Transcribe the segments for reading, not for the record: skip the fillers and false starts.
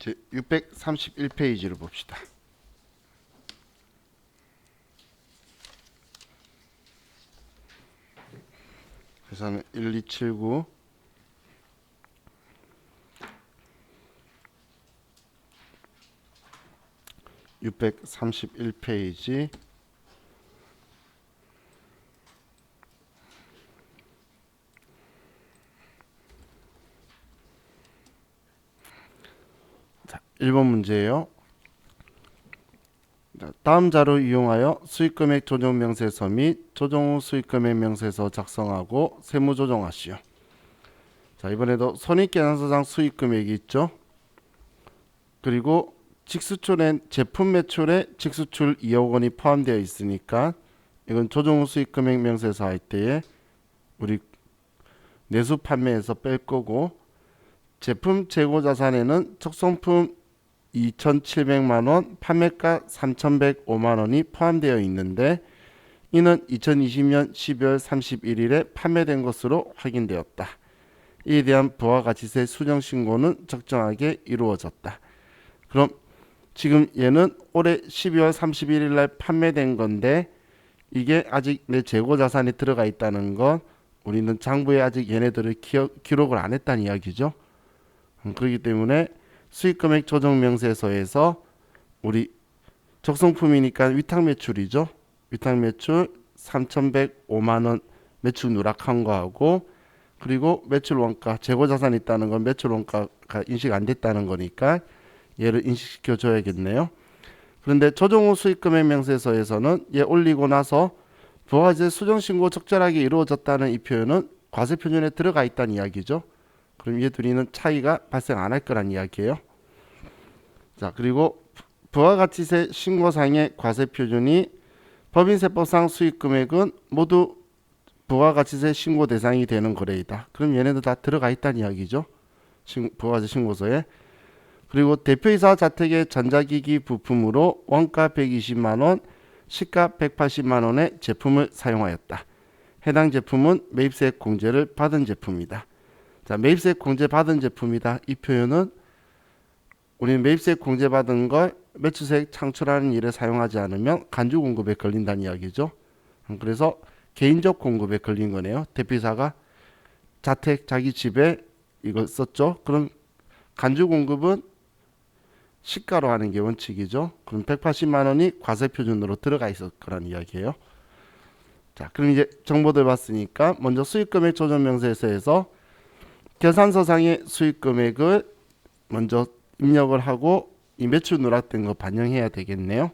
이제 631페이지를 봅시다. 계산은 1279 631페이지 자, 1번 문제예요. 다음 자료를 이용하여 수익금액 조정 명세서 및 조정 후 수익금액 명세서 작성하고 세무 조정하시오. 자, 이번에도 손익계산서상 수익금액이 있죠. 그리고 직수출엔 제품 매출에 직수출 2억 원이 포함되어 있으니까 이건 조정 후 수익금액 명세서 할 때에 우리 내수 판매에서 뺄 거고, 제품 재고 자산에는 적성품 2,700만 원, 판매가 3,105만 원이 포함되어 있는데 이는 2020년 12월 31일에 판매된 것으로 확인되었다. 이에 대한 부가가치세 수정 신고는 적정하게 이루어졌다. 그럼 지금 얘는 올해 12월 31일 날 판매된 건데 이게 아직 내 재고 자산에 들어가 있다는 건 우리는 장부에 아직 얘네들을 기록을 안 했다는 이야기죠. 그렇기 때문에 수익금액 조정 명세서에서 우리 적성품이니까 위탁 매출이죠. 위탁 매출 3,105만 원 매출 누락한 거하고, 그리고 매출 원가 재고 자산이 있다는 건 매출 원가가 인식 안 됐다는 거니까 얘를 인식시켜 줘야겠네요. 그런데 조정 후 수익금액 명세서에서는 얘 올리고 나서 부가세 수정 신고 적절하게 이루어졌다는 이 표현은 과세 표준에 들어가 있다는 이야기죠. 그럼 얘 둘이는 차이가 발생 안 할 거란 이야기예요. 자, 그리고 부가가치세 신고상의 과세 표준이 법인세법상 수익금액은 모두 부가가치세 신고 대상이 되는 거래이다. 그럼 얘네들 다 들어가 있다는 이야기죠. 부가세 신고서에. 그리고 대표이사 자택의 전자기기 부품으로 원가 120만 원, 시가 180만 원의 제품을 사용하였다. 해당 제품은 매입세 공제를 받은 제품이다. 자, 매입세 공제 받은 제품이다. 이 표현은 우리는 매입세 공제 받은 걸 매출세액 창출하는 일에 사용하지 않으면 간주 공급에 걸린다는 이야기죠. 그래서 개인적 공급에 걸린 거네요. 대표이사가 자택 자기 집에 이걸 썼죠. 그럼 간주 공급은 시가로 하는 게 원칙이죠. 그럼 180만 원이 과세 표준으로 들어가 있을 거란 이야기예요. 자, 그럼 이제 정보들 봤으니까 먼저 수익금액 조정 명세서에서 계산서상의 수익금액을 먼저 입력을 하고 이 매출 누락된 거 반영해야 되겠네요.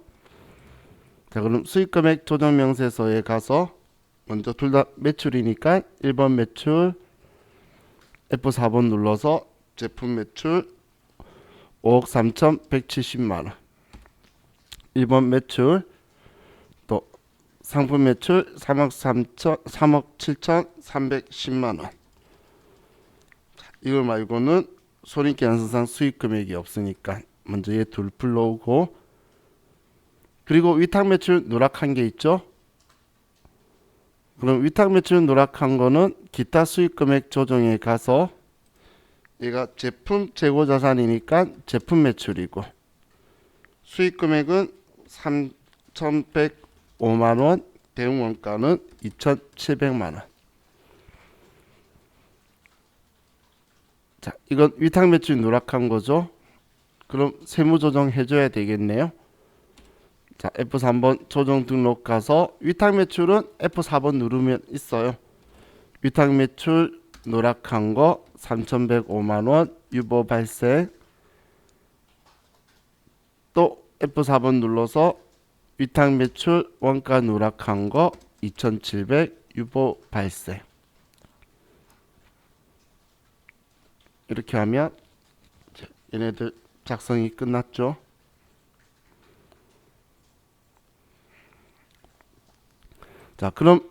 자, 그럼 수익금액 조정 명세서에 가서 먼저 둘 다 매출이니까 1번 매출 F4번 눌러서 제품 매출 5억 3,170만 원, 1번 매출 또 상품 매출 3억 7,310만 원. 이걸 말고는 손익계산서상 수익금액이 없으니까 먼저 얘 둘 불러오고, 그리고 위탁 매출 누락한 게 있죠. 그럼 위탁 매출 누락한 거는 기타 수익금액 조정에 가서 얘가 제품 재고 자산이니까 제품 매출이고, 수익금액은 3,105만 원, 대응 원가는 2,700만 원. 자, 이건 위탁 매출 누락한 거죠. 그럼 세무 조정 해줘야 되겠네요. 자, F3번 조정 등록 가서 위탁 매출은 F4번 누르면 있어요. 위탁 매출 누락한 거 3,105만 원 유보 발생. 또 F4번 눌러서 위탁 매출 원가 누락한 거 2,700 유보 발생. 이렇게 하면 얘네들 작성이 끝났죠. 자, 그럼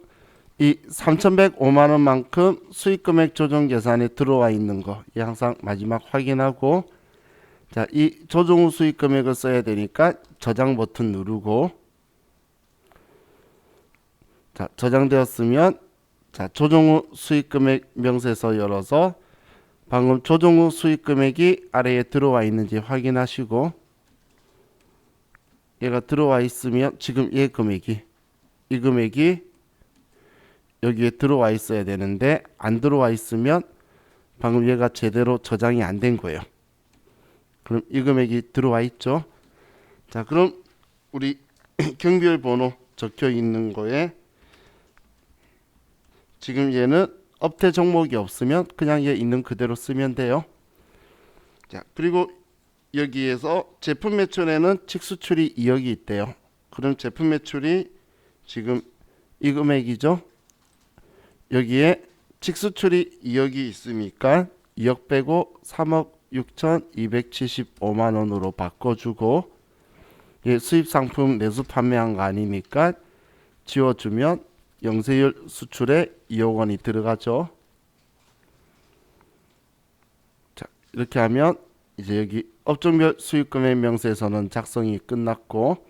이 3,105만 원만큼 수익금액 조정 계산에 들어와 있는 거 이 항상 마지막 확인하고, 자, 이 조정 후 수익금액을 써야 되니까 저장 버튼 누르고, 자, 저장되었으면 자, 조정 후 수익금액 명세서 열어서 방금 조정 후 수익 금액이 아래에 들어와 있는지 확인하시고, 얘가 들어와 있으면 지금 이 금액이 여기에 들어와 있어야 되는데 안 들어와 있으면 방금 얘가 제대로 저장이 안 된 거예요. 그럼 이 금액이 들어와 있죠. 자, 그럼 우리 경비율 번호 적혀 있는 거에 지금 얘는 업태 종목이 없으면 그냥 얘 있는 그대로 쓰면 돼요. 자, 그리고 여기에서 제품 매출에는 직수출이 2억이 있대요. 그럼 제품 매출이 지금 이 금액이죠. 여기에 직수출이 2억이 있으니까 2억 빼고 3억 6,275만 원으로 바꿔주고, 예, 수입 상품 내수 판매한 거 아니니까 지워주면 영세율 수출에 2억 원이 들어가죠. 자, 이렇게 하면 이제 여기 업종별 수익금액 명세서는 작성이 끝났고,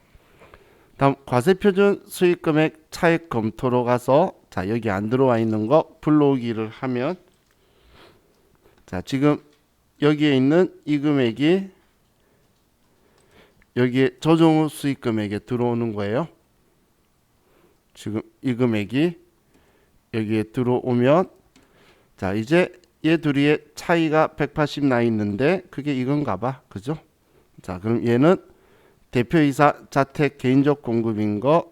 다음 과세표준 수익금액 차액 검토로 가서, 자, 여기 안 들어와 있는 거 불러오기를 하면, 자, 지금 여기에 있는 이 금액이 여기에 조정 후 수익금액에 들어오는 거예요. 지금 이 금액이 여기에 들어오면, 자, 이제 얘 둘이의 차이가 180 나 있는데 그게 이건가 봐. 그죠? 자, 그럼 얘는 대표이사 자택 개인적 공급인 거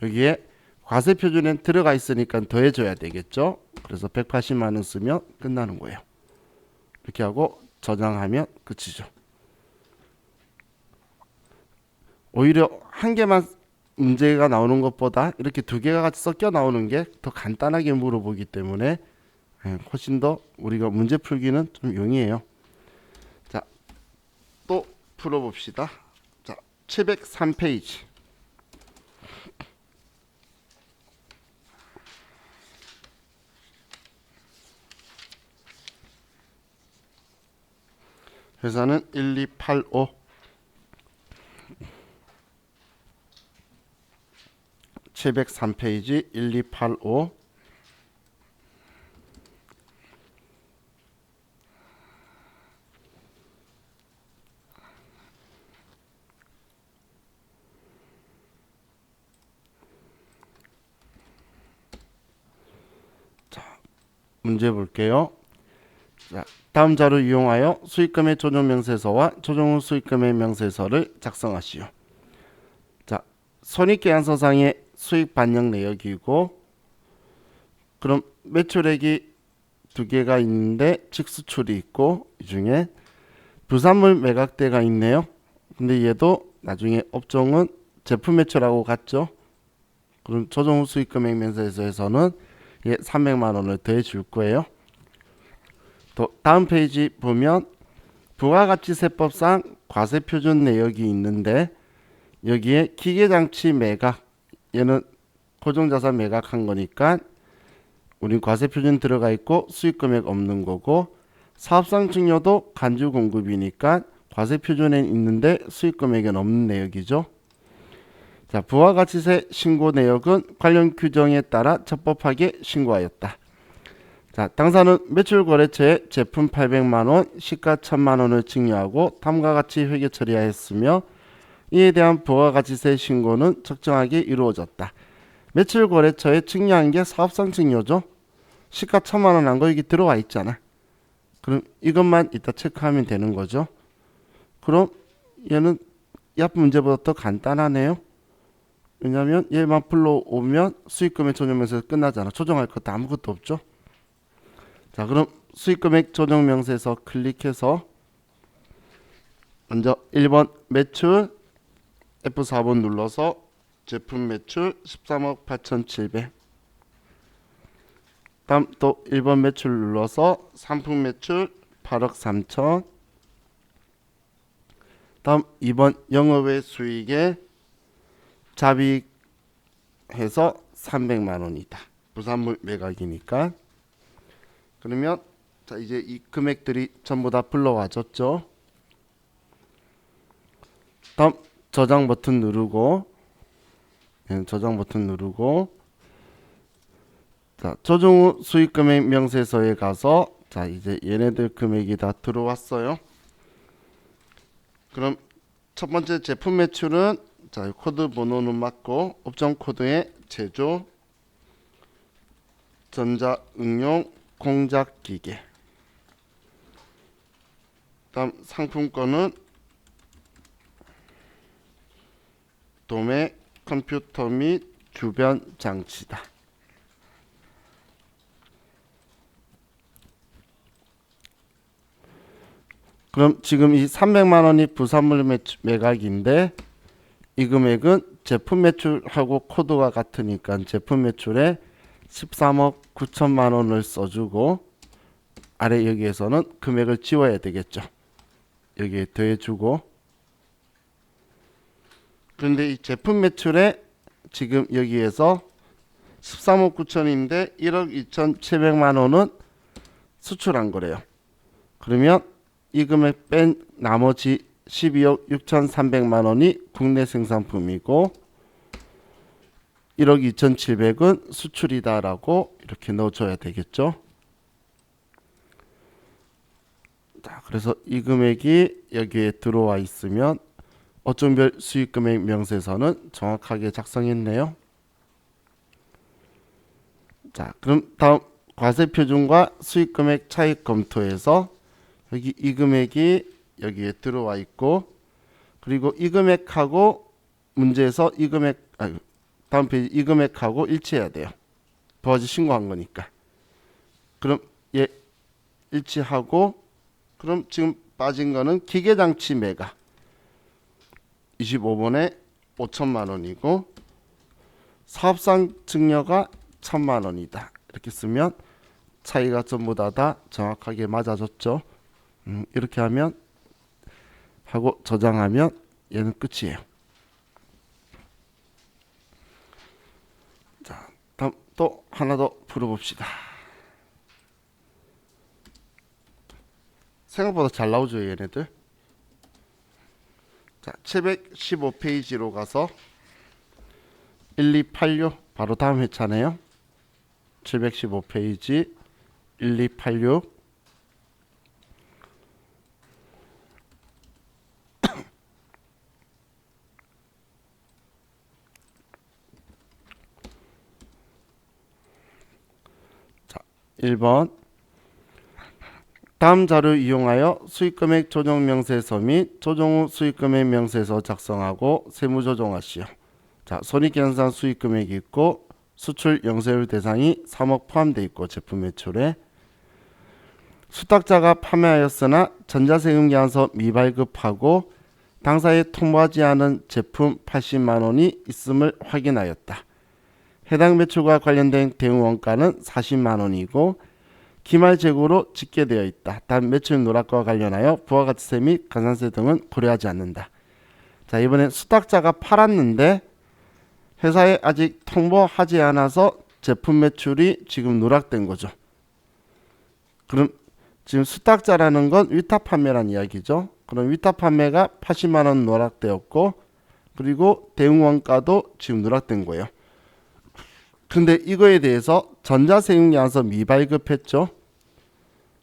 여기에 과세표준엔 들어가 있으니까 더해줘야 되겠죠. 그래서 180만 원 쓰면 끝나는 거예요. 이렇게 하고 저장하면 끝이죠. 오히려 한 개만 문제가 나오는 것보다 이렇게 두 개가 같이 섞여 나오는 게 더 간단하게 물어보기 때문에 훨씬 더 우리가 문제 풀기는 좀 용이해요. 자, 또 풀어봅시다. 자, 703페이지. 회사는 1285. 703페이지 1285. 자, 문제 볼게요. 자, 다음 자료 이용하여 수익금의 조정 명세서와 조정 후 수익금의 명세서를 작성하시오. 자, 손익계산서상의 수익 반영 내역이고, 그럼 매출액이 두 개가 있는데 직수출이 있고, 이 중에 부산물 매각대가 있네요. 근데 얘도 나중에 업종은 제품 매출하고 같죠. 그럼 조정 후 수익금액 명세서에서는 얘 300만 원을 더해 줄 거예요. 또 다음 페이지 보면 부가가치세법상 과세표준 내역이 있는데, 여기에 기계장치 매각, 얘는 고정자산 매각한 거니까 우린 과세표준 들어가 있고 수익금액 없는 거고, 사업상 증여도 간주 공급이니까 과세표준에 있는데 수익금액은 없는 내역이죠. 자, 부가가치세 신고 내역은 관련 규정에 따라 적법하게 신고하였다. 자, 당사는 매출거래처에 제품 800만원, 시가 1000만원을 증여하고 다음과같이 회계 처리하였으며, 이에 대한 부가가치세 신고는 적정하게 이루어졌다. 매출거래처에 증여한 게 사업상 증여죠. 시가 1000만원 한 거 여기 들어와 있잖아. 그럼 이것만 이따 체크하면 되는 거죠. 그럼 얘는 이 앞 문제보다 더 간단하네요. 왜냐하면 얘만 불러오면 수익금액 조정명세서 끝나잖아. 조정할 것도 아무것도 없죠. 자, 그럼 수익금액 조정명세서 클릭해서 먼저 1번 매출 F4번 눌러서 제품 매출 13억 8,700. 다음 또 1번 매출 눌러서 상품 매출 8억 3천. 다음 2번 영업외 수익에 잡이익 해서 300만 원이다. 부산물 매각이니까. 그러면 자, 이제 이 금액들이 전부 다 불러와졌죠. 다음 저장 버튼 누르고, 저장 버튼 누르고, 자, 조정 후 수익금액 명세서에 가서 자, 이제 얘네들 금액이 다 들어왔어요. 그럼 첫 번째 제품 매출은 자, 코드 번호는 맞고 업종 코드의 제조, 전자응용, 공작기계. 다음 상품권은 도매, 컴퓨터 및 주변 장치다. 그럼 지금 이 300만 원이 부산물 매각인데 이 금액은 제품 매출하고 코드가 같으니까 제품 매출에 13억 9천만 원을 써주고 아래 여기에서는 금액을 지워야 되겠죠. 여기에 더해주고 그런데 이 제품 매출에 지금 여기에서 13억 9천인데 1억 2,700만 원은 수출한 거래요. 그러면 이 금액 뺀 나머지 12억 6,300만 원이 국내 생산품이고 1억 2,700은 수출이다라고 이렇게 넣어줘야 되겠죠. 자, 그래서 이 금액이 여기에 들어와 있으면 업종별 수익금액 명세서는 정확하게 작성했네요. 자, 그럼 다음 과세표준과 수익금액 차익 검토에서 여기 이 금액이 여기에 들어와 있고 그리고 이 금액하고 문제에서 이 금액 다음 페이지 이 금액하고 일치해야 돼요. 부가세 신고한 거니까. 그럼 얘 일치하고 그럼 지금 빠진 거는 기계장치 매각 25번에 5천만 원이고 사업상 증여가 1,000만 원이다. 이렇게 쓰면 차이가 전부 다 정확하게 맞아졌죠. 이렇게 하면 하고 저장하면 얘는 끝이에요. 자, 다음 또 하나 더 풀어봅시다. 생각보다 잘 나오죠, 얘네들. 자, 715페이지로 가서 1286 바로 다음 회차네요. 715페이지 1286 자, 1번 다음 자료를 이용하여 수익금액 조정 명세서 및 조정 후 수익금액 명세서 작성하고 세무조정하시오. 자, 손익계산상 수익금액이 있고 수출 영세율 대상이 3억 포함되어 있고 제품 매출에 수탁자가 판매하였으나 전자세금계산서 미발급하고 당사에 통보하지 않은 제품 80만 원이 있음을 확인하였다. 해당 매출과 관련된 대응 원가는 40만 원이고 기말 재고로 집계되어 있다. 단 매출 누락과 관련하여 부가가치세 및 가산세 등은 고려하지 않는다. 자, 이번엔 수탁자가 팔았는데 회사에 아직 통보하지 않아서 제품 매출이 지금 누락된 거죠. 그럼 지금 수탁자라는 건 위탁 판매란 이야기죠. 그럼 위탁 판매가 80만 원 누락되었고 그리고 대응 원가도 지금 누락된 거예요. 근데 이거에 대해서 전자세금계산서 미발급했죠.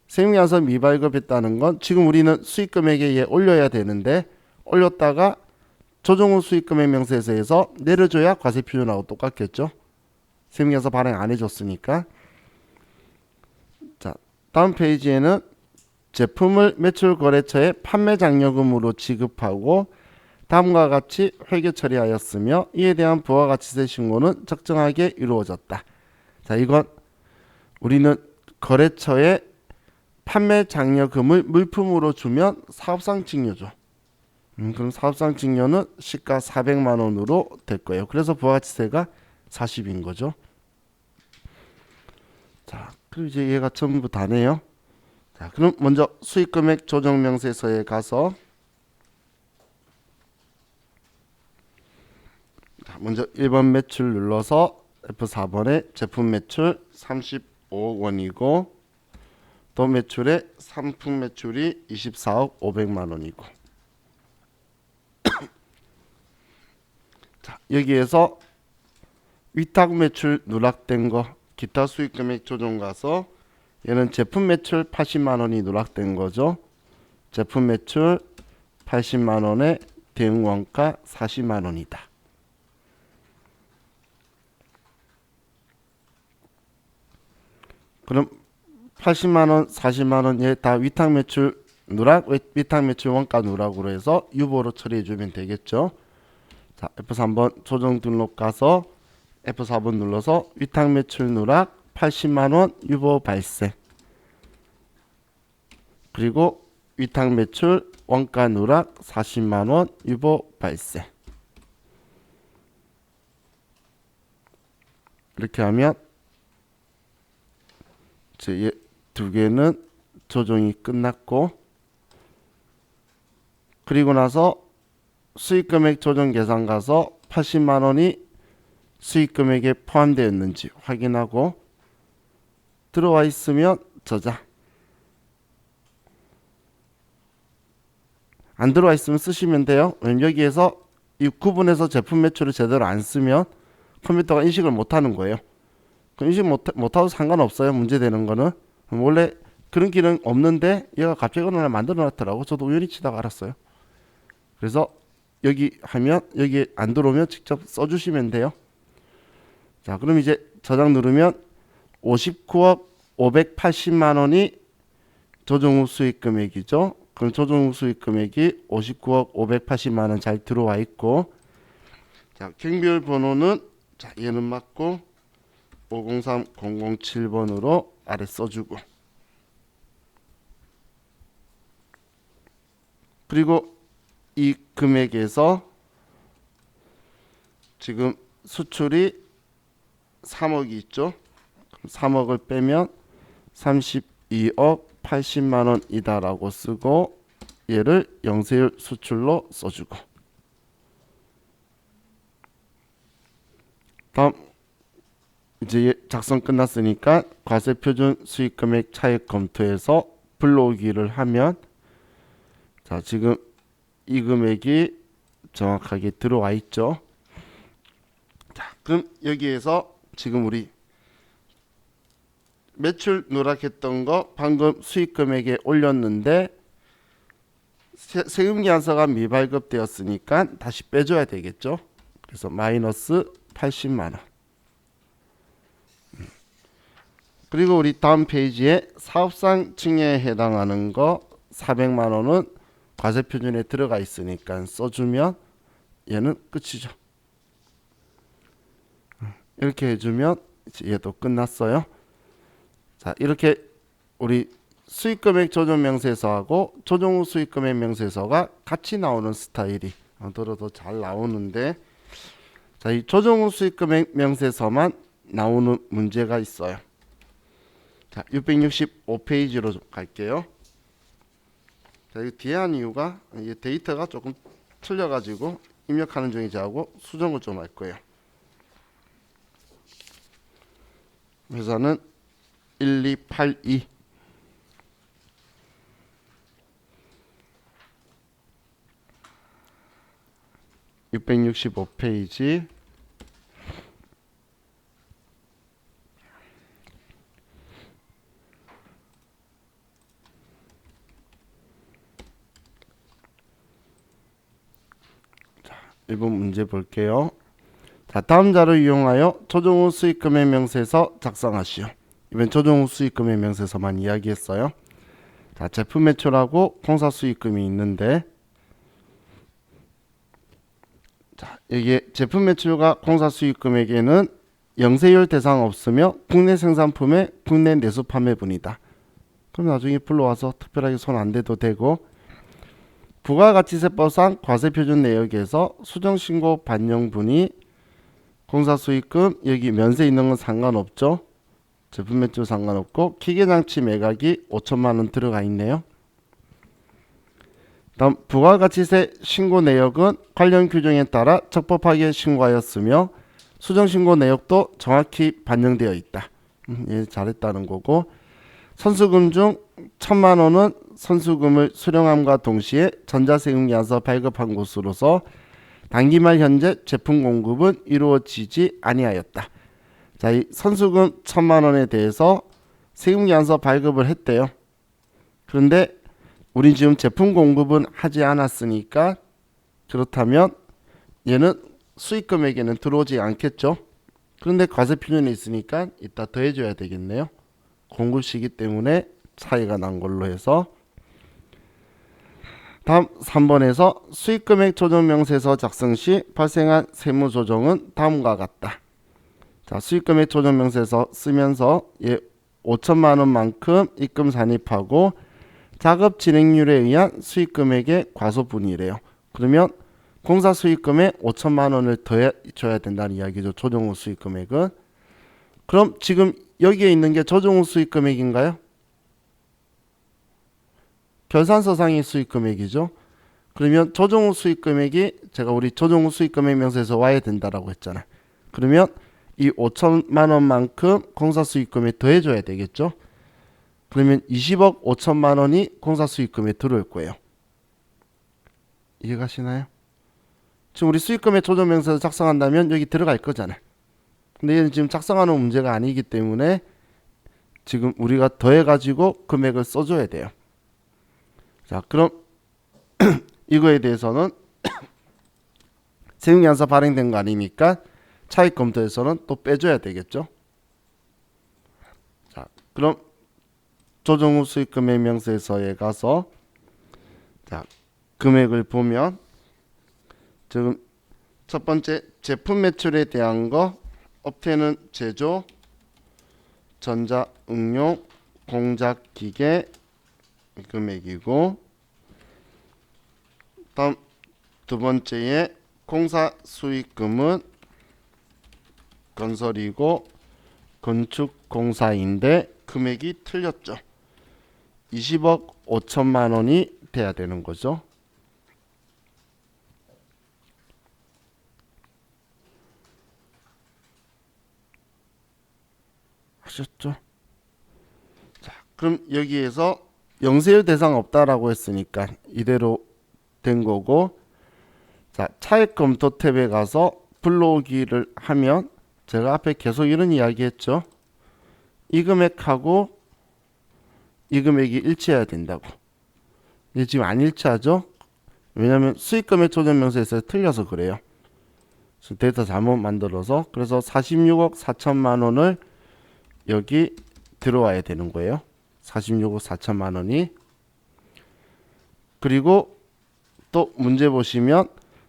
세금계산서 미발급했다는 건 지금 우리는 수익금액에 올려야 되는데 올렸다가 조정 후 수익금액 명세서에서 내려줘야 과세표준하고 똑같겠죠. 세금계산서 발행 안 해줬으니까. 자, 다음 페이지에는 제품을 매출거래처에 판매장려금으로 지급하고 다음과 같이 회계 처리하였으며 이에 대한 부가가치세 신고는 적정하게 이루어졌다. 자, 이건 우리는 거래처에 판매장려금을 물품으로 주면 사업상 증여죠. 그럼 사업상 증여는 시가 400만 원으로 될 거예요. 그래서 부가가치세가 40인 거죠. 자, 그리고 이제 얘가 전부 다네요. 자, 그럼 먼저 수익금액 조정명세서에 가서 먼저 1번 매출 눌러서 F4번에 제품 매출 35억 원이고 도 매출에 상품 매출이 24억 500만 원이고 자, 여기에서 위탁 매출 누락된 거 기타 수익금액 조정 가서 얘는 제품 매출 80만 원이 누락된 거죠. 제품 매출 80만 원에 대응 원가 40만 원이다. 그럼 80만 원, 40만 원 얘 다 위탁 매출 누락, 위탁 매출 원가 누락으로 해서 유보로 처리해 주면 되겠죠. 자, F3번 조정 등록 가서 F4번 눌러서 위탁 매출 누락 80만 원 유보 발생. 그리고 위탁 매출 원가 누락 40만 원 유보 발생. 이렇게 하면 이제 두 개는 조정이 끝났고, 그리고 나서 수익금액 조정 계산 가서 80만 원이 수익금액에 포함되었는지 확인하고 들어와 있으면 저장, 안 들어와 있으면 쓰시면 돼요. 왜냐면 여기에서 이 구분해서 제품 매출을 제대로 안 쓰면 컴퓨터가 인식을 못하는 거예요. 인식 못하도 상관없어요. 문제되는 거는 원래 그런 기능 없는데 얘가 갑자기 어느 날 만들어 놨더라고. 저도 우연히 치다가 알았어요. 그래서 여기 하면 여기 안 들어오면 직접 써주시면 돼요. 자, 그럼 이제 저장 누르면 59억 580만 원이 조정 후 수익 금액이죠. 그럼 조정 후 수익 금액이 59억 580만 원 잘 들어와 있고, 자, 경비율 번호는 자, 얘는 맞고 503007번으로 아래 써주고, 그리고 이 금액에서 지금 수출이 3억이 있죠. 3억을 빼면 32억 80만 원이다라고 쓰고 얘를 영세율 수출로 써주고, 다음 이제 작성 끝났으니까 과세표준 수익금액 차익 검토해서 불러오기를 하면, 자, 지금 이 금액이 정확하게 들어와 있죠. 자, 그럼 여기에서 지금 우리 매출 누락했던 거 방금 수익금액에 올렸는데 세금계산서가 미발급되었으니까 다시 빼줘야 되겠죠. 그래서 마이너스 80만 원. 그리고 우리 다음 페이지에 사업상 증여에 해당하는 거 400만 원은 과세표준에 들어가 있으니까 써주면 얘는 끝이죠. 이렇게 해주면 얘도 끝났어요. 자, 이렇게 우리 수익금액 조정 명세서하고 조정 후 수익금액 명세서가 같이 나오는 스타일이 들어도 잘 나오는데, 자, 이 조정 후 수익금액 명세서만 나오는 문제가 있어요. 자, 665페이지로 좀 갈게요. 자, 이 뒤에 한 이유가 이 데이터가 조금 틀려가지고 입력하는 중에 저하고 수정을 좀 할 거예요. 회사는 1282. (665페이지) 자, 1번 문제 볼게요. 자, 다음 자료를 이용하여 조정 후 수익금액 명세서 작성하시오. 이번 조정 후 수익금액 명세서만 이야기했어요. 자, 제품 매출하고 공사 수익금이 있는데, 자, 여기에 제품 매출과 공사 수익금액에는 영세율 대상 없으며 국내 생산품의 국내 내수 판매분이다. 그럼 나중에 불러와서 특별하게 손 안 대도 되고, 부가가치세법상 과세표준 내역에서 수정신고 반영분이 공사수익금 여기 면세 있는 건 상관없죠. 제품 매출 상관없고 기계장치 매각이 5천만 원 들어가 있네요. 다음 부가가치세 신고 내역은 관련 규정에 따라 적법하게 신고하였으며 수정신고 내역도 정확히 반영되어 있다. 예, 잘했다는 거고, 선수금 중 1,000만 원은 선수금을 수령함과 동시에 전자세금계산서 발급한 곳으로서 단기말 현재 제품 공급은 이루어지지 아니하였다. 자, 이 선수금 1,000만 원에 대해서 세금계산서 발급을 했대요. 그런데 우리 지금 제품 공급은 하지 않았으니까 그렇다면 얘는 수익금액에는 들어오지 않겠죠. 그런데 과세표준이 있으니까 이따 더해줘야 되겠네요. 공급 시기 때문에 차이가 난 걸로 해서 다음 3번에서 수익금액 조정명세서 작성 시 발생한 세무조정은 다음과 같다. 자, 수익금액 조정명세서 쓰면서 얘 5천만 원만큼 입금 산입하고 작업 진행률에 의한 수익금액의 과소분이래요. 그러면 공사 수익금에 5천만 원을 더해 줘야 된다는 이야기죠. 조정 후 수익금액은. 그럼 지금 여기에 있는 게 조정 후 수익금액인가요? 결산서상의 수익금액이죠. 그러면 조정 후 수익금액이 제가 우리 조정 후 수익금액 명세에서 와야 된다라고 했잖아요. 그러면 이 5천만 원만큼 공사 수익금에 더해줘야 되겠죠. 그러면 20억 5천만 원이 공사 수익금에 들어올 거예요. 이해가시나요? 지금 우리 수익금의 조정명세서 작성한다면 여기 들어갈 거잖아요. 근데 얘는 지금 작성하는 문제가 아니기 때문에 지금 우리가 더해가지고 금액을 써줘야 돼요. 자, 그럼 이거에 대해서는 세금계산서 발행된 거 아니니까 차익 검토에서는 또 빼줘야 되겠죠. 자, 그럼 조정 후 수익금액 명세서에 가서 자, 금액을 보면 지금 첫 번째 제품 매출에 대한 거 업태는 제조, 전자응용, 공작기계 금액이고 다음 두 번째에 공사 수익금은 건설이고 건축공사인데 금액이 틀렸죠. 20억 5천만 원이 돼야 되는 거죠. 하셨죠? 자, 그럼 여기에서 영세율 대상 없다라고 했으니까 이대로 된 거고, 자, 차액 검토 탭에 가서 불러오기를 하면 제가 앞에 계속 이런 이야기 했죠. 이 금액하고 이 금액이 일치해야 된다고. 이게 지금 안 일치하죠? 왜냐하면 수익금액 조정명세에서 틀려서 그래요. 데이터 잘못 만들어서. 그래서 46억 4천만 원을 여기 들어와야 되는 거예요. 46억 4천만 원이. 그리고 또 문제 보시면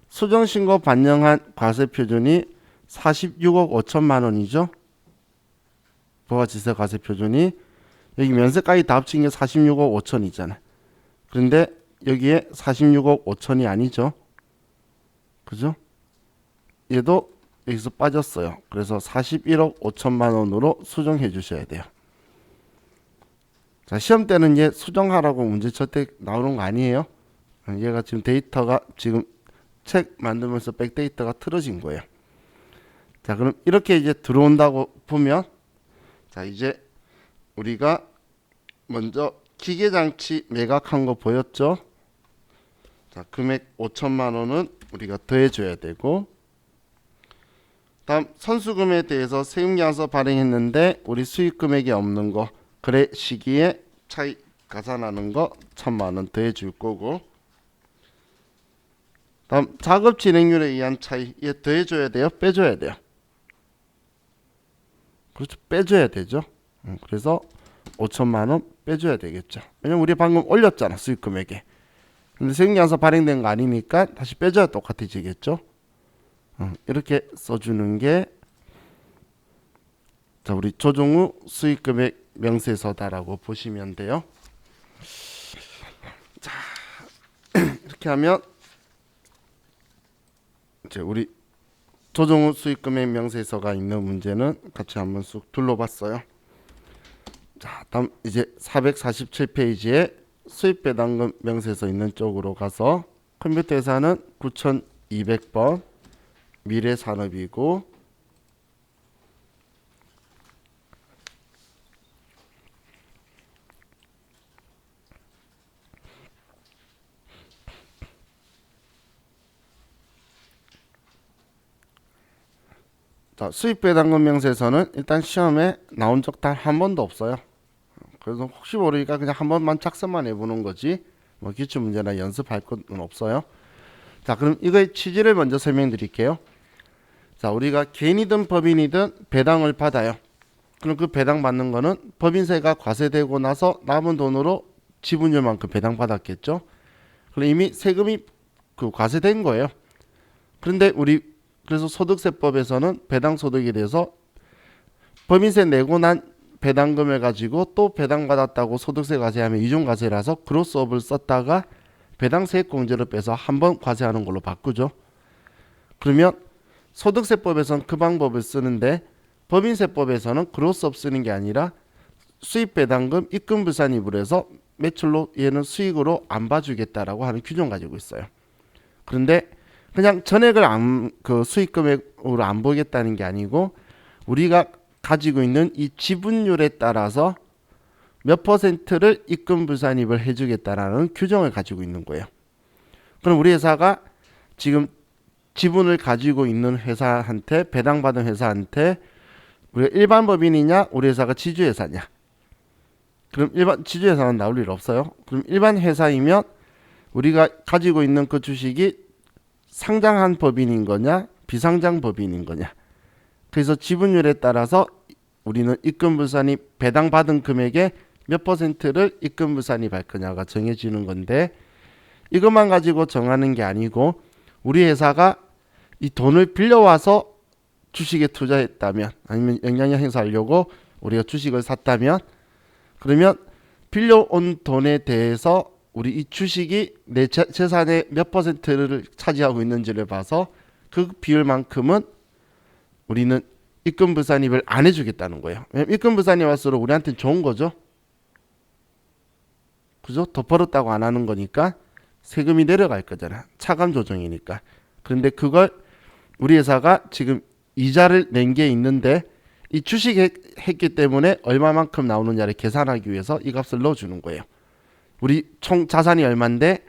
수정신고 반영한 과세표준이 46억 5천만 원이죠. 부가지세 과세표준이. 여기 면세까지 다 합친 게 46억 5천이잖아요. 그런데 여기에 46억 5천이 아니죠. 그죠? 얘도 여기서 빠졌어요. 그래서 41억 5천만 원으로 수정해 주셔야 돼요. 자, 시험 때는 얘 수정하라고 문제 절대 나오는 거 아니에요. 얘가 지금 데이터가 지금 책 만들면서 백데이터가 틀어진 거예요. 자, 그럼 이렇게 이제 들어온다고 보면, 자, 이제 우리가 먼저 기계장치 매각한 거 보였죠? 자, 금액 5천만 원은 우리가 더해줘야 되고, 다음 선수금에 대해서 세금계산서 발행했는데 우리 수익금액이 없는 거, 거래 시기에 차이 가산하는 거 1천만 원 더해줄 거고, 다음 작업 진행률에 의한 차이, 얘 더해줘야 돼요? 빼줘야 돼요? 그렇죠, 빼줘야 되죠. 그래서 5천만 원 빼줘야 되겠죠. 왜냐면 우리 방금 올렸잖아, 수익금액에. 근데 세금계산서 발행된 거 아니니까 다시 빼줘야 똑같아지겠죠. 이렇게 써주는 게 자, 우리 조정 후 수익금액 명세서다라고 보시면 돼요. 자, 이렇게 하면 이제 우리 조정 후 수익금액 명세서가 있는 문제는 같이 한번 쑥 둘러봤어요. 자, 다음 이제 447페이지에 수입배당금 명세서 있는 쪽으로 가서 컴퓨터에서 하는 9200번 미래산업이고, 자, 수입배당금 명세서는 일단 시험에 나온 적 단 한 번도 없어요. 그래서 혹시 모르니까 그냥 한 번만 작성만 해보는 거지 뭐 기출 문제나 연습할 건 없어요. 자, 그럼 이거의 취지를 먼저 설명드릴게요. 자, 우리가 개인이든 법인이든 배당을 받아요. 그럼 그 배당 받는 거는 법인세가 과세되고 나서 남은 돈으로 지분율만큼 배당 받았겠죠. 그럼 이미 세금이 그 과세된 거예요. 그런데 그래서 소득세법에서는 배당 소득에 대해서 법인세 내고 난 배당금을 가지고 또 배당받았다고 소득세 과세하면 이중과세라서 그로스업을 썼다가 배당세액공제를 빼서 한 번 과세하는 걸로 바꾸죠. 그러면 소득세법에서는 그 방법을 쓰는데 법인세법에서는 그로스업 쓰는 게 아니라 수입배당금 입금부산입으로 해서 매출로 얘는 수익으로 안 봐주겠다라고 하는 규정 가지고 있어요. 그런데 그냥 전액을 그 수익금액으로 안 보겠다는 게 아니고 우리가 가지고 있는 이 지분율에 따라서 몇 퍼센트를 입금부산입을 해주겠다라는 규정을 가지고 있는 거예요. 그럼 우리 회사가 지금 지분을 가지고 있는 회사한테 배당받은 회사한테 우리가 일반 법인이냐 우리 회사가 지주회사냐. 그럼 일반 지주회사는 나올 일 없어요. 그럼 일반 회사이면 우리가 가지고 있는 그 주식이 상장한 법인인 거냐 비상장 법인인 거냐. 그래서 지분율에 따라서 우리는 입금부산입 배당받은 금액의 몇 퍼센트를 입금부산입할 거냐가 정해지는 건데 이것만 가지고 정하는 게 아니고 우리 회사가 이 돈을 빌려와서 주식에 투자했다면 아니면 영향력 행사하려고 우리가 주식을 샀다면 그러면 빌려온 돈에 대해서 우리 이 주식이 내 재산의 몇 퍼센트를 차지하고 있는지를 봐서 그 비율만큼은 우리는 입금부산입을 안 해주겠다는 거예요. 왜냐면 입금부산입 할수록 우리한테는 좋은 거죠. 그죠? 더 벌었다고 안 하는 거니까 세금이 내려갈 거잖아. 차감 조정이니까. 그런데 그걸 우리 회사가 지금 이자를 낸 게 있는데 이 주식 했기 때문에 얼마만큼 나오느냐를 계산하기 위해서 이 값을 넣어주는 거예요. 우리 총 자산이 얼마인데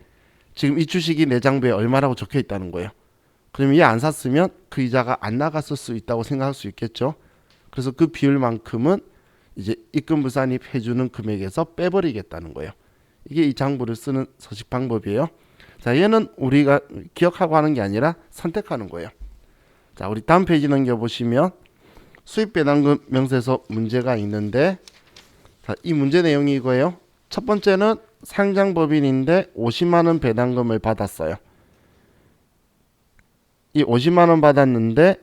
지금 이 주식이 내 장부에 얼마라고 적혀 있다는 거예요. 그러면 얘 안 샀으면 그 이자가 안 나갔을 수 있다고 생각할 수 있겠죠. 그래서 그 비율만큼은 이제 입금부산입 해주는 금액에서 빼버리겠다는 거예요. 이게 이 장부를 쓰는 서식 방법이에요. 자, 얘는 우리가 기억하고 하는 게 아니라 선택하는 거예요. 자, 우리 다음 페이지 넘겨보시면 수입배당금 명세서 문제가 있는데 자, 이 문제 내용이 이거예요. 첫 번째는 상장법인인데 50만원 배당금을 받았어요. 이 50만원 받았는데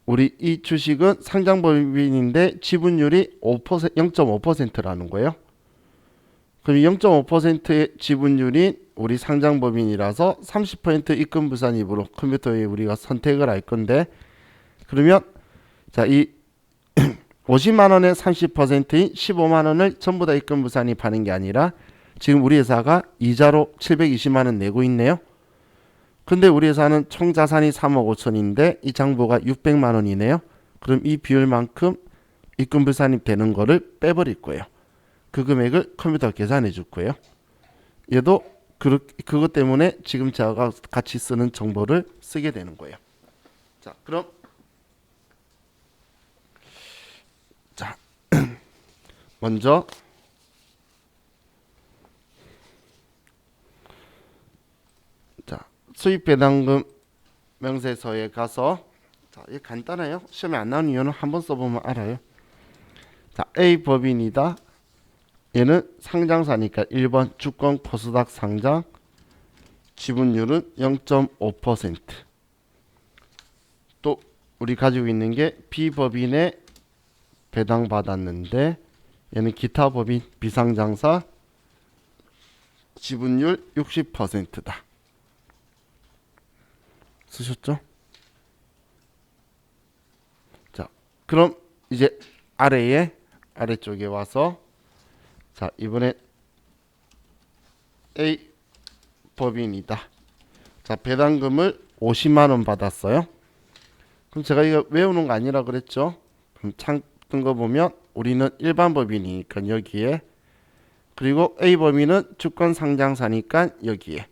우리 이 주식은 상장법인인데 지분율이 0.5%라는 거예요. 그럼 0.5%의 지분율이 우리 상장법인이라서 30% 입금부산입으로 컴퓨터에 우리가 선택을 할 건데 그러면 자, 이 50만원의 30%인 15만원을 전부 다 입금부산입하는 게 아니라 지금 우리 회사가 이자로 720만원 내고 있네요. 근데 우리 회사는 총 자산이 3억 5천인데 이 장부가 600만원이네요. 그럼 이 비율만큼 입금부산입 되는 거를 빼버릴 거예요. 그 금액을 컴퓨터가 계산해 줄 거예요. 얘도 그것 때문에 지금 제가 같이 쓰는 정보를 쓰게 되는 거예요. 자, 그럼 자 먼저 자 수입배당금 명세서에 가서 자, 이게 간단해요. 시험에 안 나오는 이유는 한번 써보면 알아요. 자, A 법인이다. 얘는 상장사니까 1번 주권 코스닥 상장 지분율은 0.5%. 또 우리 가지고 있는 게 B법인에 배당받았는데 얘는 기타 법인 비상장사 지분율 60%다. 쓰셨죠? 자, 그럼 이제 아래쪽에 와서 자, 이번에 A 법인이다. 자, 배당금을 50만원 받았어요. 그럼 제가 이거 외우는 거 아니라 그랬죠? 그럼 창 뜬 거 보면 우리는 일반 법인이니까 여기에 그리고 A 법인은 주권 상장사니까 여기에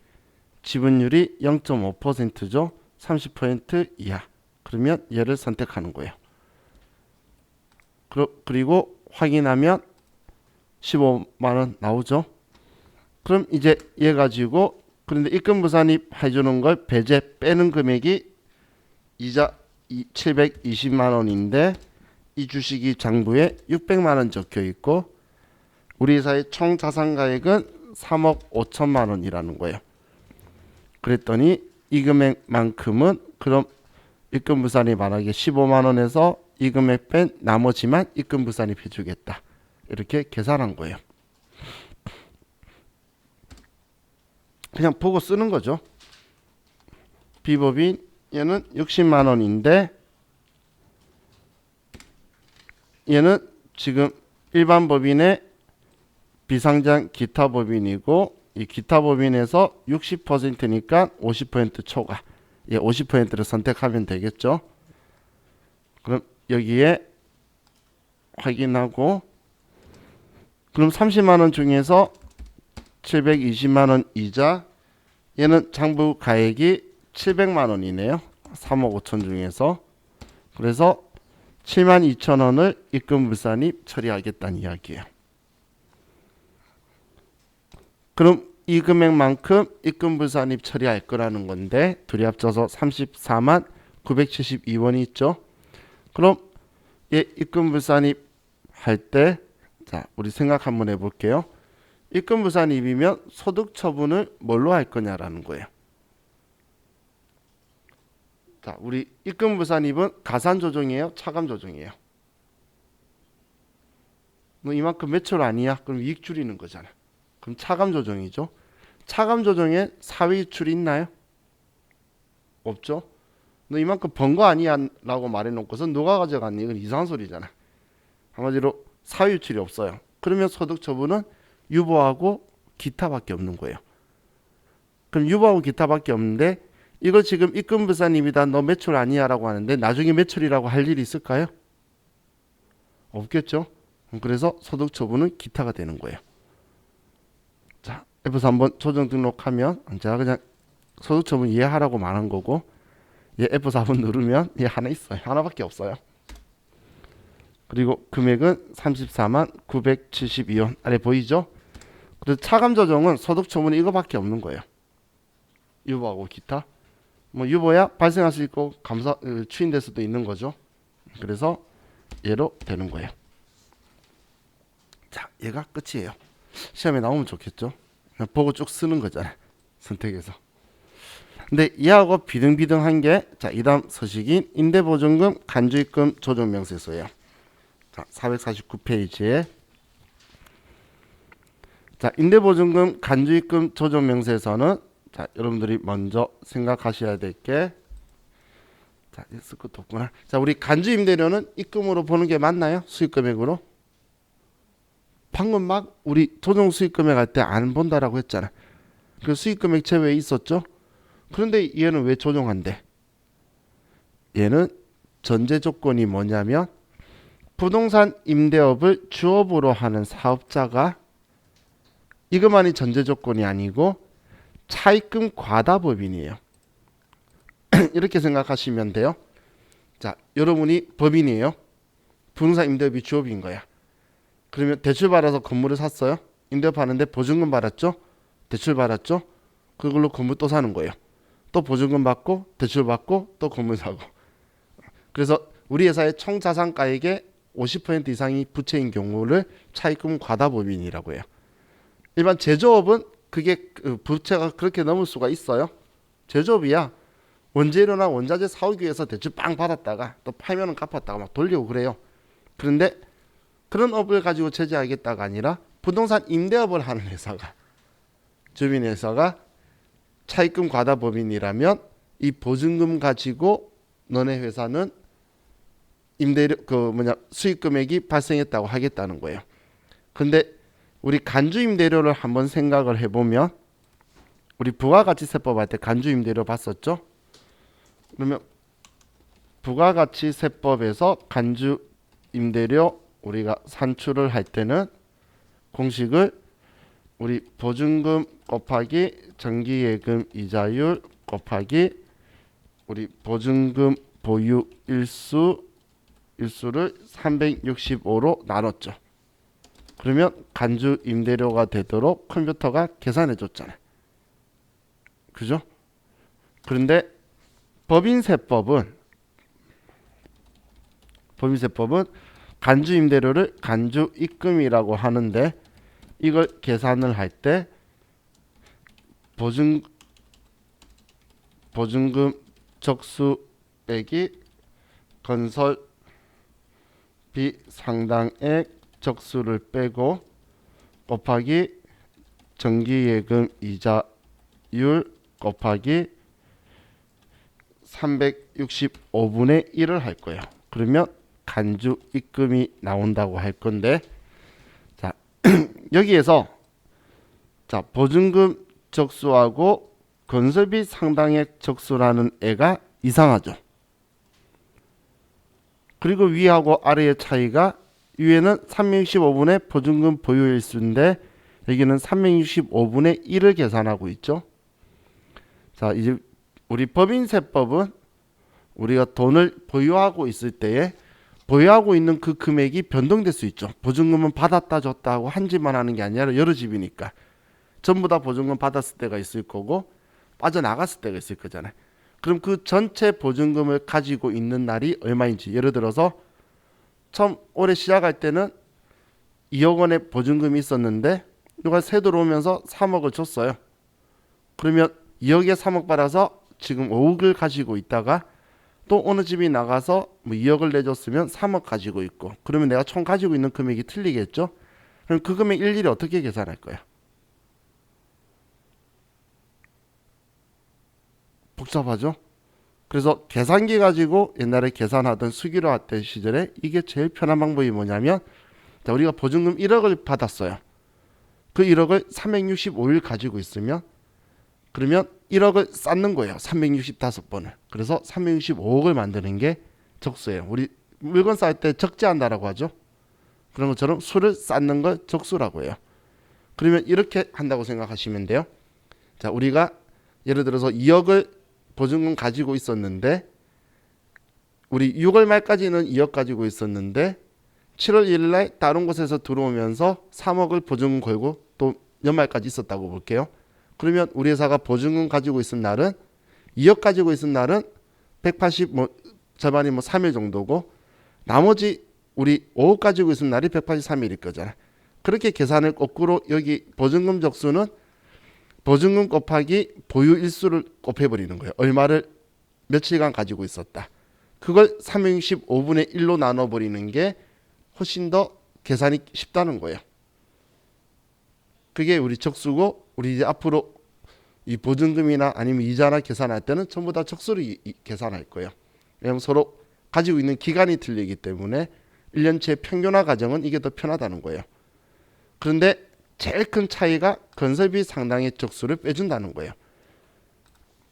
지분율이 0.5%죠. 30% 이하. 그러면 얘를 선택하는 거예요. 그리고 확인하면 15만 원 나오죠. 그럼 이제 얘 가지고 그런데 입금부산입 해주는 걸 배제 빼는 금액이 이자 720만 원인데 이 주식이 장부에 600만 원 적혀 있고 우리 회사의 총 자산가액은 3억 5천만 원이라는 거예요. 그랬더니 이 금액만큼은 그럼 입금부산입 만약에 15만 원에서 이 금액 뺀 나머지만 입금부산입 해주겠다. 이렇게 계산한 거예요. 그냥 보고 쓰는 거죠. 비법인 얘는 60만 원인데 얘는 지금 일반 법인의 비상장 기타 법인이고 이 기타 법인에서 60%니까 50% 초과. 예, 50%를 선택하면 되겠죠. 그럼 여기에 확인하고 그럼 30만 원 중에서 720만 원 이자 얘는 장부 가액이 700만 원이네요. 3억 5천 중에서 그래서 7만 2천 원을 입금부산입 처리하겠다는 이야기예요. 그럼 이 금액만큼 입금부산입 처리할 거라는 건데 둘이 합쳐서 34만 972원이 있죠. 그럼 얘 입금부산입 할 때 자, 우리 생각 한번 해볼게요. 입금부산입이면 소득 처분을 뭘로 할 거냐라는 거예요. 자, 우리 입금부산입은 가산조정이에요? 차감조정이에요? 너 이만큼 매출 아니야? 그럼 이익 줄이는 거잖아. 그럼 차감조정이죠. 차감조정에 사회이출이 있나요? 없죠. 너 이만큼 번 거 아니야? 라고 말해놓고서 누가 가져갔니? 이건 이상한 소리잖아. 한마디로 사회이출이 없어요. 그러면 소득 처분은 유보하고 기타밖에 없는 거예요. 그럼 유보하고 기타밖에 없는데 이걸 지금 입금부산입이다. 너 매출 아니야 라고 하는데 나중에 매출이라고 할 일이 있을까요? 없겠죠. 그래서 소득 처분은 기타가 되는 거예요. 자, F4 한번 조정 등록하면 제가 그냥 소득 처분 이해하라고 말한 거고 얘 F4 번 누르면 얘 하나 있어요. 하나밖에 없어요. 그리고 금액은 34만 972원 아래 보이죠? 그래서 차감 조정은 소득 처분이 이거밖에 없는 거예요. 유보하고 기타. 뭐 유보야 발생할 수 있고 추인될 수도 있는 거죠. 그래서 얘로 되는 거예요. 자, 얘가 끝이에요. 시험에 나오면 좋겠죠. 그냥 보고 쭉 쓰는 거잖아요. 선택해서. 근데 얘하고 비등비등한 게 자, 이 다음 서식인 임대보증금 간주입금 조정명세서예요. 자, 449페이지에 자, 임대보증금 간주입금 조정명세서는 자, 여러분들이 먼저 생각하셔야 될 게 자, 있을 것도 없구나. 자, 우리 간주임대료는 입금으로 보는 게 맞나요? 수익금액으로? 방금 막 우리 조정 수익금액 할 때 안 본다라고 했잖아. 그 수익금액 제외에 있었죠? 그런데 얘는 왜 조정한대? 얘는 전제 조건이 뭐냐면 부동산 임대업을 주업으로 하는 사업자가 이것만이 전제 조건이 아니고 차입금 과다법인이에요. 이렇게 생각하시면 돼요. 자, 여러분이 법인이에요. 부동산 임대업이 주업인 거야. 그러면 대출 받아서 건물을 샀어요. 임대업 하는데 보증금 받았죠. 대출 받았죠. 그걸로 건물 또 사는 거예요. 또 보증금 받고 대출 받고 또 건물 사고. 그래서 우리 회사의 총 자산가액의 50% 이상이 부채인 경우를 차입금 과다법인이라고 해요. 일반 제조업은 그게 부채가 그렇게 넘을 수가 있어요. 제조업이야. 원재료나 원자재 사오기 위해서 대출 빵 받았다가 또 팔면은 갚았다가 막 돌리고 그래요. 그런데 그런 업을 가지고 제재하겠다가 아니라 부동산 임대업을 하는 회사가 주민회사가 차입금 과다법인이라면 이 보증금 가지고 너네 회사는 임대료 수익 금액이 발생했다고 하겠다는 거예요. 근데 우리 간주임대료를 한번 생각을 해보면 우리 부가가치세법 할 때 간주임대료 봤었죠? 그러면 부가가치세법에서 간주임대료 우리가 산출을 할 때는 공식을 우리 보증금 곱하기 정기예금 이자율 곱하기 우리 보증금 보유 일수를 365로 나눴죠. 그러면 간주 임대료가 되도록 컴퓨터가 계산해 줬잖아요. 그죠? 그런데 법인세법은 간주 임대료를 간주 입금이라고 하는데 이걸 계산을 할 때 보증금 적수 빼기 건설비 상당액 적수를 빼고 곱하기 정기예금 이자율 곱하기 365분의 1을 할 거예요. 그러면 간주 입금이 나온다고 할 건데, 자 여기에서 자 보증금 적수하고 건설비 상당액 적수라는 애가 이상하죠. 그리고 위하고 아래의 차이가 위에는 365분의 보증금 보유일수인데 여기는 365분의 1을 계산하고 있죠. 자 이제 우리 법인세법은 우리가 돈을 보유하고 있을 때에 보유하고 있는 그 금액이 변동될 수 있죠. 보증금은 받았다 줬다 하고 한 집만 하는 게 아니라 여러 집이니까 전부 다 보증금 받았을 때가 있을 거고 빠져나갔을 때가 있을 거잖아요. 그럼 그 전체 보증금을 가지고 있는 날이 얼마인지, 예를 들어서 처음 올해 시작할 때는 2억 원의 보증금이 있었는데 누가 새 들어오면서 3억을 줬어요. 그러면 2억에 3억 받아서 지금 5억을 가지고 있다가 또 어느 집이 나가서 뭐 2억을 내줬으면 3억 가지고 있고, 그러면 내가 총 가지고 있는 금액이 틀리겠죠. 그럼 그 금액 일일이 어떻게 계산할 거야? 복잡하죠. 그래서 계산기 가지고 옛날에 계산하던 수기로 했던 시절에 이게 제일 편한 방법이 뭐냐면, 자 우리가 보증금 1억을 받았어요. 그 1억을 365일 가지고 있으면 그러면 1억을 쌓는 거예요. 365번을. 그래서 365억을 만드는 게 적수예요. 우리 물건 쌓을 때 적재한다라고 하죠. 그런 것처럼 수를 쌓는 걸 적수라고 해요. 그러면 이렇게 한다고 생각하시면 돼요. 자 우리가 예를 들어서 2억을 보증금 가지고 있었는데 우리 6월 말까지는 2억 가지고 있었는데 7월 1일 날 다른 곳에서 들어오면서 3억을 보증금 걸고 또 연말까지 있었다고 볼게요. 그러면 우리 회사가 보증금 가지고 있은 날은 2억 가지고 있은 날은 180 절반이 3일 정도고 나머지 우리 5억 가지고 있은 날이 183일일 거잖아. 그렇게 계산을 거꾸로 여기 보증금 적수는 보증금 곱하기 보유 일수를 곱해버리는 거예요. 얼마를 며칠간 가지고 있었다. 그걸 365분의 1로 나눠버리는 게 훨씬 더 계산이 쉽다는 거예요. 그게 우리 적수고, 우리 이제 앞으로 이 보증금이나 아니면 이자나 계산할 때는 전부 다 적수로 계산할 거예요. 왜냐하면 서로 가지고 있는 기간이 틀리기 때문에 1년치의 평균화 과정은 이게 더 편하다는 거예요. 그런데 제일 큰 차이가 건설비 상당액 적수를 빼준다는 거예요.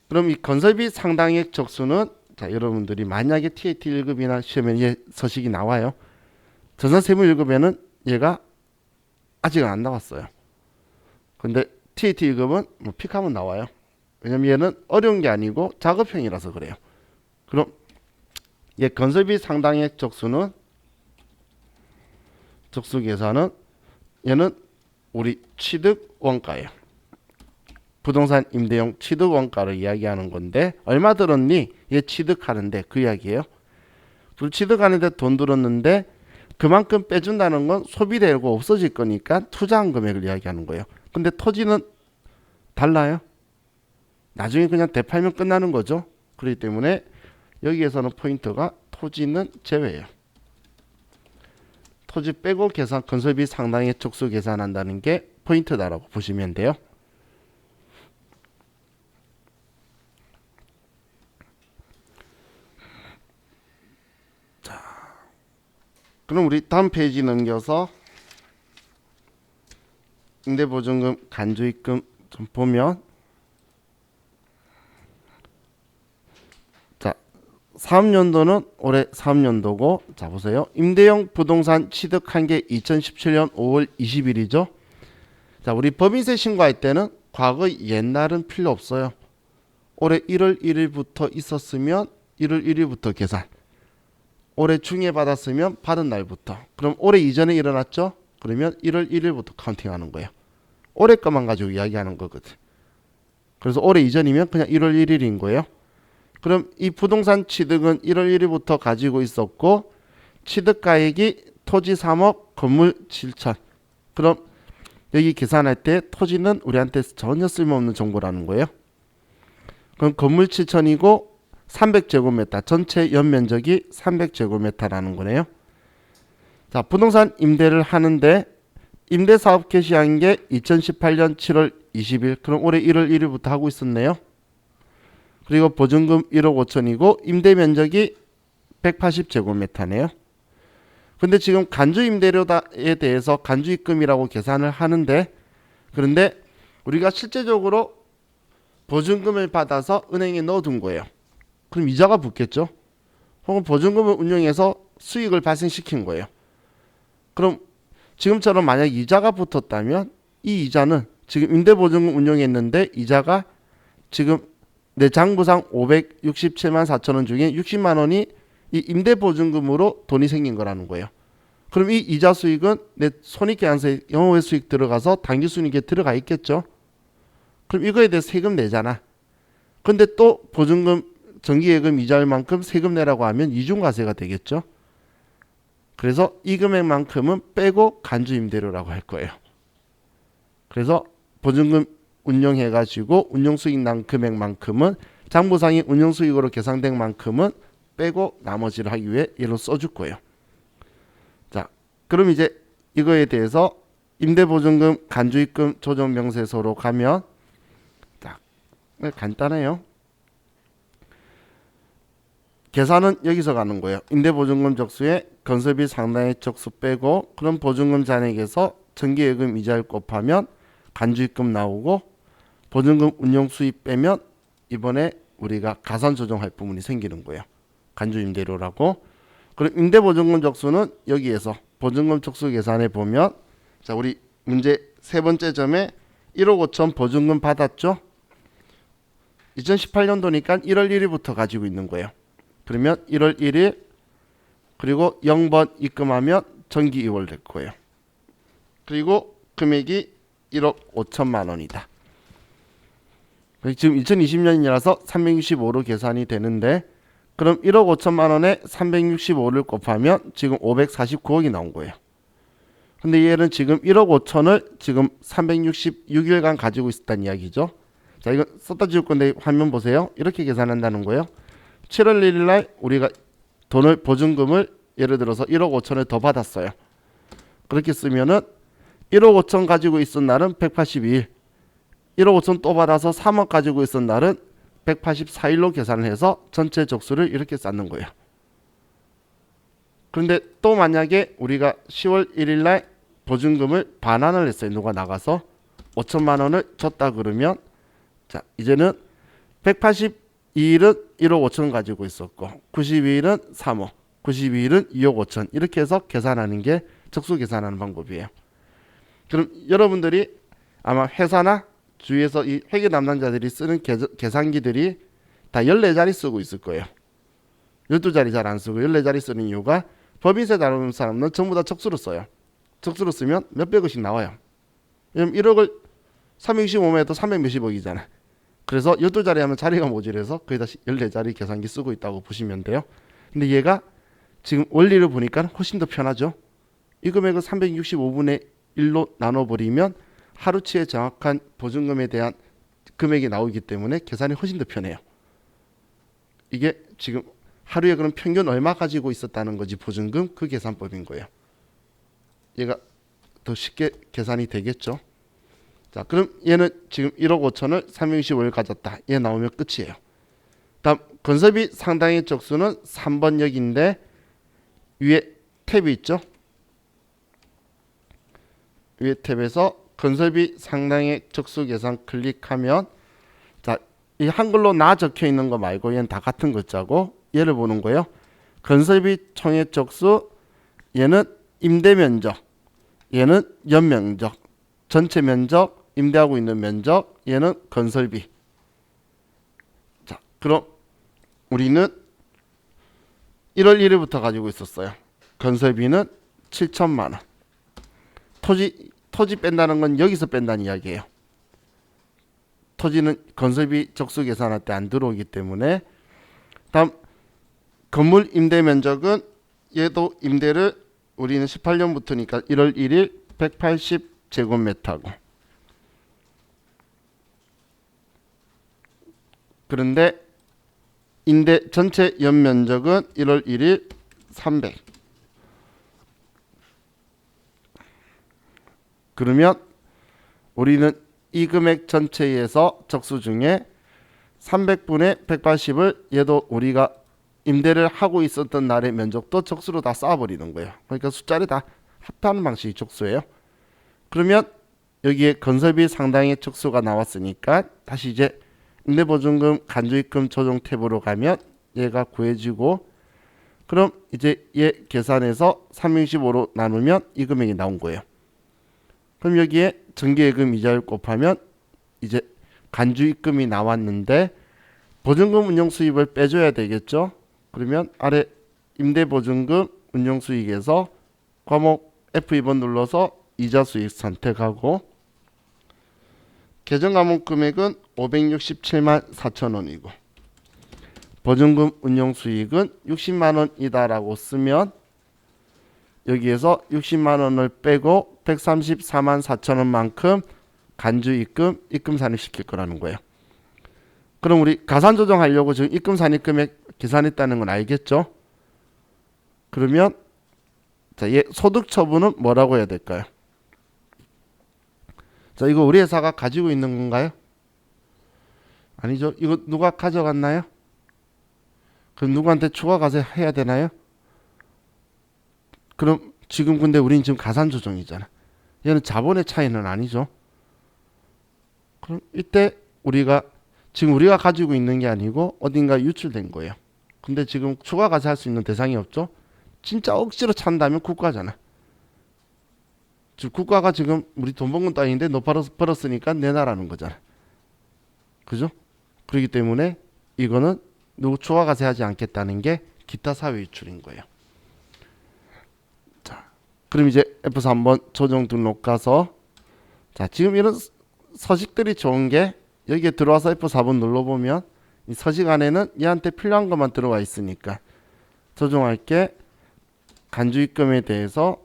그럼 이 건설비 상당액 적수는 자 여러분들이 만약에 TAT 1급이나 시험에 얘 서식이 나와요. 전산세무 1급에는 얘가 아직은 안 나왔어요. 근데 TAT 1급은 뭐 픽하면 나와요. 왜냐면 얘는 어려운 게 아니고 작업형이라서 그래요. 그럼 얘 건설비 상당액 적수는 적수 계산은 얘는 우리 취득 원가예요. 부동산 임대용 취득 원가를 이야기하는 건데 얼마 들었니? 얘 취득하는데 그 이야기예요. 그 취득하는데 돈 들었는데 그만큼 빼준다는 건 소비되고 없어질 거니까 투자한 금액을 이야기하는 거예요. 근데 토지는 달라요. 나중에 그냥 되팔면 끝나는 거죠. 그렇기 때문에 여기에서는 포인트가 토지는 제외예요. 토지 빼고 계산 건설비 상당액 적수 계산한다는 게 포인트다라고 보시면 돼요. 자, 그럼 우리 다음 페이지 넘겨서 임대보증금 간주입금 좀 보면, 자 사업연도는 올해 사업연도고, 자 보세요. 임대용 부동산 취득한 게 2017년 5월 20일이죠. 자 우리 법인세 신고할 때는 과거 옛날은 필요 없어요. 올해 1월 1일부터 있었으면 1월 1일부터 계산, 올해 중에 받았으면 받은 날부터. 그럼 올해 이전에 일어났죠? 그러면 1월 1일부터 카운팅하는 거예요. 올해 것만 가지고 이야기하는 거거든. 그래서 올해 이전이면 그냥 1월 1일인 거예요. 그럼 이 부동산 취득은 1월 1일부터 가지고 있었고 취득가액이 토지 3억, 건물 7천. 그럼 여기 계산할 때 토지는 우리한테 전혀 쓸모없는 정보라는 거예요. 그럼 건물 7천이고 300제곱미터, 전체 연면적이 300제곱미터라는 거네요. 자, 부동산 임대를 하는데 임대사업 개시한 게 2018년 7월 20일, 그럼 올해 1월 1일부터 하고 있었네요. 그리고 보증금 1억 5천이고 임대 면적이 180제곱미터네요. 근데 지금 간주 임대료에 대해서 간주 입금이라고 계산을 하는데, 그런데 우리가 실제적으로 보증금을 받아서 은행에 넣어둔 거예요. 그럼 이자가 붙겠죠. 혹은 보증금을 운용해서 수익을 발생시킨 거예요. 그럼 지금처럼 만약 이자가 붙었다면 이 이자는 지금 임대보증금 운용했는데 이자가 지금 내 장부상 567만 4천 원 중에 60만 원이 이 임대보증금으로 돈이 생긴 거라는 거예요. 그럼 이 이자 수익은 내 손익계산서에 영업외 수익 들어가서 당기순이익에 들어가 있겠죠. 그럼 이거에 대해 세금 내잖아. 근데 또 보증금 정기예금 이자일 만큼 세금 내라고 하면 이중과세가 되겠죠. 그래서 이 금액만큼은 빼고 간주임대료라고 할 거예요. 그래서 보증금 운용해가지고 운용수익 난 금액만큼은 장부상이 운용수익으로 계산된 만큼은 빼고 나머지를 하기 위해 얘로 써줄 거예요. 자, 그럼 이제 이거에 대해서 임대보증금 간주입금 조정명세서로 가면 자, 간단해요. 계산은 여기서 가는 거예요. 임대보증금 적수에 건설비 상당액 적수 빼고 그럼 보증금 잔액에서 정기예금 이자를 곱하면 간주입금 나오고 보증금 운용수입 빼면 이번에 우리가 가산 조정할 부분이 생기는 거예요. 간주임대료라고. 그럼 임대보증금 적수는 여기에서 보증금 적수 계산해 보면 자, 우리 문제 세 번째 점에 1억 5천 보증금 받았죠. 2018년도니까 1월 1일부터 가지고 있는 거예요. 그러면 1월 1일 그리고 0번 입금하면 정기 2월 될 거예요. 그리고 금액이 1억 5천만 원이다. 지금 2020년이라서 365로 계산이 되는데 그럼 1억 5천만 원에 365를 곱하면 지금 549억이 나온 거예요. 근데 얘는 지금 1억 5천을 지금 366일간 가지고 있었다는 이야기죠. 자, 이거 썼다 지울 건데 화면 보세요. 이렇게 계산한다는 거예요. 7월 1일 날 우리가 돈을 보증금을 예를 들어서 1억 5천을 더 받았어요. 그렇게 쓰면은 1억 5천 가지고 있었던 날은 182일, 1억 5천 또 받아서 3억 가지고 있었던 날은 184일로 계산을 해서 전체 적수를 이렇게 쌓는 거예요. 그런데 또 만약에 우리가 10월 1일 날 보증금을 반환을 했어요. 누가 나가서 5천만 원을 줬다 그러면 자, 이제는 182일은 1억 5천 가지고 있었고 92일은 3억, 92일은 2억 5천 이렇게 해서 계산하는 게 적수 계산하는 방법이에요. 그럼 여러분들이 아마 회사나 주위에서 이 회계 담당자들이 쓰는 계산기들이 다 14자리 쓰고 있을 거예요. 12자리 잘 안 쓰고 14자리 쓰는 이유가 법인세 다루는 사람은 전부 다 적수로 써요. 적수로 쓰면 몇백억씩 나와요. 왜냐면 1억을 365면 해도 300 몇십억이잖아. 그래서 12자리 하면 자리가 모자라서 거의 다 14자리 계산기 쓰고 있다고 보시면 돼요. 근데 얘가 지금 원리를 보니까 훨씬 더 편하죠. 이 금액을 365분의 1로 나눠버리면 하루치의 정확한 보증금에 대한 금액이 나오기 때문에 계산이 훨씬 더 편해요. 이게 지금 하루에 그럼 평균 얼마 가지고 있었다는 거지 보증금 그 계산법인 거예요. 얘가 더 쉽게 계산이 되겠죠. 자, 그럼 얘는 지금 1억 5천을 365일 가졌다. 얘 나오면 끝이에요. 다음 건설비 상당액 적수는 3번 역인데 위에 탭이 있죠. 위에 탭에서 건설비 상당액 적수 계산 클릭하면 자, 이 한글로 나 적혀 있는 거 말고 얘는 다 같은 글자고 얘를 보는 거예요. 건설비 총액 적수 얘는 임대 면적, 얘는 연면적, 전체 면적, 임대하고 있는 면적, 얘는 건설비. 자, 그럼 우리는 1월 1일부터 가지고 있었어요. 건설비는 7천만 원. 토지 뺀다는 건 여기서 뺀다는 이야기예요. 토지는 건설비 적수 계산할 때 안 들어오기 때문에. 다음 건물 임대 면적은 얘도 임대를 우리는 18년부터니까 1월 1일 180제곱미터고, 그런데 임대 전체 연면적은 1월 1일 300. 그러면 우리는 이 금액 전체에서 적수 중에 300분의 180을 얘도 우리가 임대를 하고 있었던 날의 면적도 적수로 다 쌓아버리는 거예요. 그러니까 숫자를 다 합하는 방식이 적수예요. 그러면 여기에 건설비 상당의 적수가 나왔으니까 다시 이제 임대보증금, 간주입금 조정 탭으로 가면 얘가 구해지고, 그럼 이제 얘 계산해서 365로 나누면 이 금액이 나온 거예요. 그럼 여기에 정기예금 이자율 곱하면 이제 간주입금이 나왔는데 보증금 운용수입을 빼줘야 되겠죠. 그러면 아래 임대보증금 운용수익에서 과목 F2번 눌러서 이자수익 선택하고, 계정과목 금액은 567만 4천원이고 보증금 운용수익은 60만원이다라고 쓰면 여기에서 60만원을 빼고 134만 4천원만큼 간주입금, 입금 산입시킬 거라는 거예요. 그럼 우리 가산 조정하려고 지금 입금 산입 금액 계산했다는 건 알겠죠? 그러면 자, 얘 소득 처분은 뭐라고 해야 될까요? 자, 이거 우리 회사가 가지고 있는 건가요? 아니죠. 이거 누가 가져갔나요? 그럼 누구한테 추가 과세해야 되나요? 그럼 지금 근데 우린 지금 가산 조정이잖아. 얘는 자본의 차이는 아니죠. 그럼 이때 우리가 지금 우리가 가지고 있는 게 아니고 어딘가 유출된 거예요. 근데 지금 추가 과세할 수 있는 대상이 없죠. 진짜 억지로 찬다면 국가잖아. 즉 국가가 지금 우리 돈 번 건 따위인데 너 벌었으니까 내놔라는 거잖아. 그죠? 그렇기 때문에 이거는 누구 추가 과세하지 않겠다는 게 기타 사회 유출인 거예요. 자, 그럼 이제 F4 한번 조정 등록 가서, 자, 지금 이런 서식들이 좋은 게 여기에 들어와서 F4번 눌러보면 이 서식 안에는 얘한테 필요한 것만 들어와 있으니까 조정할 게 간주입금에 대해서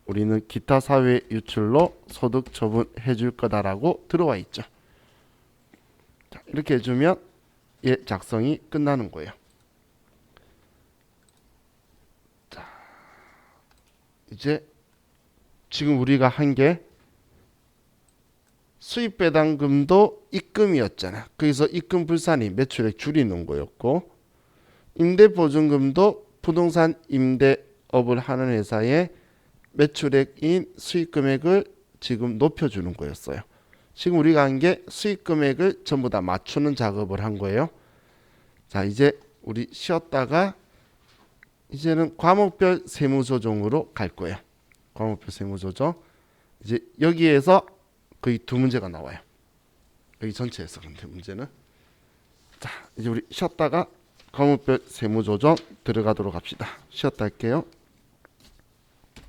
우리는 기타 사회 유출로 소득 처분해 줄 거다라고 들어와 있죠. 자, 이렇게 해주면 얘 작성이 끝나는 거예요. 자, 이제 지금 우리가 한 게 수입배당금도 입금이었잖아. 그래서 입금 불산이 매출액 줄이는 거였고, 임대보증금도 부동산 임대업을 하는 회사의 매출액인 수익금액을 지금 높여주는 거였어요. 지금 우리가 한 게 수익금액을 전부 다 맞추는 작업을 한 거예요. 자, 이제 우리 쉬었다가 이제는 과목별 세무조정으로 갈 거예요. 과목별 세무조정. 이제 여기에서 거의 두 문제가 나와요. 여기 전체에서. 근데 문제는, 자, 이제 우리 쉬었다가 과목별 세무조정 들어가도록 합시다. 쉬었다 할게요.